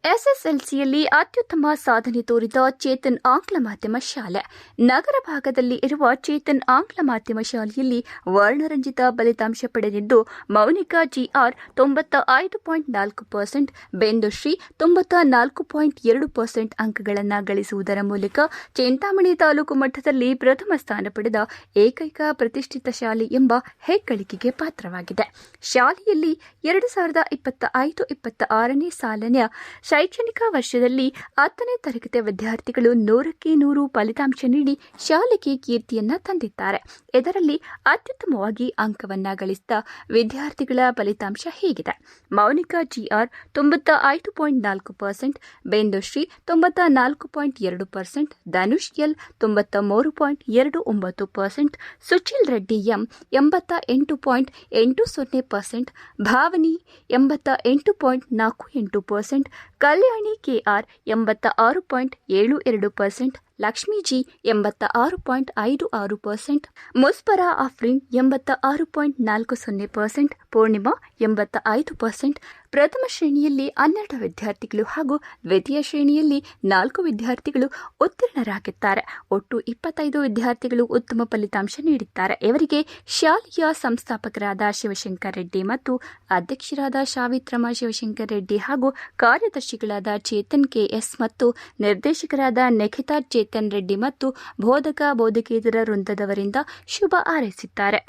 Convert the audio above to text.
ಎಸ್ಎಸ್ಎಲ್ಸಿಯಲ್ಲಿ ಅತ್ಯುತ್ತಮ ಸಾಧನೆ ತೋರಿದ ಚೇತನ್ ಆಂಗ್ಲ ಮಾಧ್ಯಮ ಶಾಲೆ. ನಗರ ಭಾಗದಲ್ಲಿ ಇರುವ ಚೇತನ್ ಆಂಗ್ಲ ಮಾಧ್ಯಮ ಶಾಲೆಯಲ್ಲಿ ವರ್ಣರಂಜಿತ ಫಲಿತಾಂಶ ಪಡೆದಿದ್ದು, ಮೌನಿಕಾ ಜಿಆರ್ 95.4%, ಬೆಂದುಶ್ರೀ 94.2% ಅಂಕಗಳನ್ನು ಗಳಿಸುವುದರ ಮೂಲಕ ಚಿಂತಾಮಣಿ ತಾಲೂಕು ಮಟ್ಟದಲ್ಲಿ ಪ್ರಥಮ ಸ್ಥಾನ ಪಡೆದ ಏಕೈಕ ಪ್ರತಿಷ್ಠಿತ ಶಾಲೆ ಎಂಬ ಹೆಗ್ಗಳಿಕೆಗೆ ಪಾತ್ರವಾಗಿದೆ. ಶಾಲೆಯಲ್ಲಿ 2025-26ನೇ ಸಾಲಿನ ಶೈಕ್ಷಣಿಕ ವರ್ಷದಲ್ಲಿ 10ನೇ ತರಗತಿ ವಿದ್ಯಾರ್ಥಿಗಳು 100ಕ್ಕೆ 100 ಫಲಿತಾಂಶ ನೀಡಿ ಶಾಲೆಗೆ ಕೀರ್ತಿಯನ್ನ ತಂದಿದ್ದಾರೆ. ಇದರಲ್ಲಿ ಅತ್ಯುತ್ತಮವಾಗಿ ಅಂಕವನ್ನ ಗಳಿಸಿದ ವಿದ್ಯಾರ್ಥಿಗಳ ಫಲಿತಾಂಶ ಹೀಗಿದೆ. Mounika G R 95.4%, Bindushree 94.2%, Dhanush L 93.29%, Suchil Reddy M 88.80%, Bhavani 88.48%, Kalyani K R 86.72%, Lakshmi G 86.56%, Muspara Afrin 86.40%, Poornima 85%. ಪ್ರಥಮ ಶ್ರೇಣಿಯಲ್ಲಿ 12 ವಿದ್ಯಾರ್ಥಿಗಳು ಹಾಗೂ ದ್ವಿತೀಯ ಶ್ರೇಣಿಯಲ್ಲಿ 4 ವಿದ್ಯಾರ್ಥಿಗಳು ಉತ್ತೀರ್ಣರಾಗಿದ್ದಾರೆ. ಒಟ್ಟು 25 ವಿದ್ಯಾರ್ಥಿಗಳು ಉತ್ತಮ ಫಲಿತಾಂಶ ನೀಡಿದ್ದಾರೆ. ಇವರಿಗೆ ಶಾಲೆಯ ಸಂಸ್ಥಾಪಕರಾದ ಶಿವಶಂಕರ್ ರೆಡ್ಡಿ ಮತ್ತು ಅಧ್ಯಕ್ಷರಾದ ಸಾವಿತ್ರಮ್ಮ ಶಿವಶಂಕರ್ ರೆಡ್ಡಿ ಹಾಗೂ ಕಾರ್ಯದರ್ಶಿಗಳಾದ ಚೇತನ್ ಕೆಎಸ್ ಮತ್ತು ನಿರ್ದೇಶಕರಾದ ನಿಖಿತಾ ಚೇತನ್ ರೆಡ್ಡಿ ಮತ್ತು ಬೋಧಕ ಬೋಧಕೇತರ ವೃಂದದವರಿಂದ ಶುಭ ಹಾರೈಸಿದ್ದಾರೆ.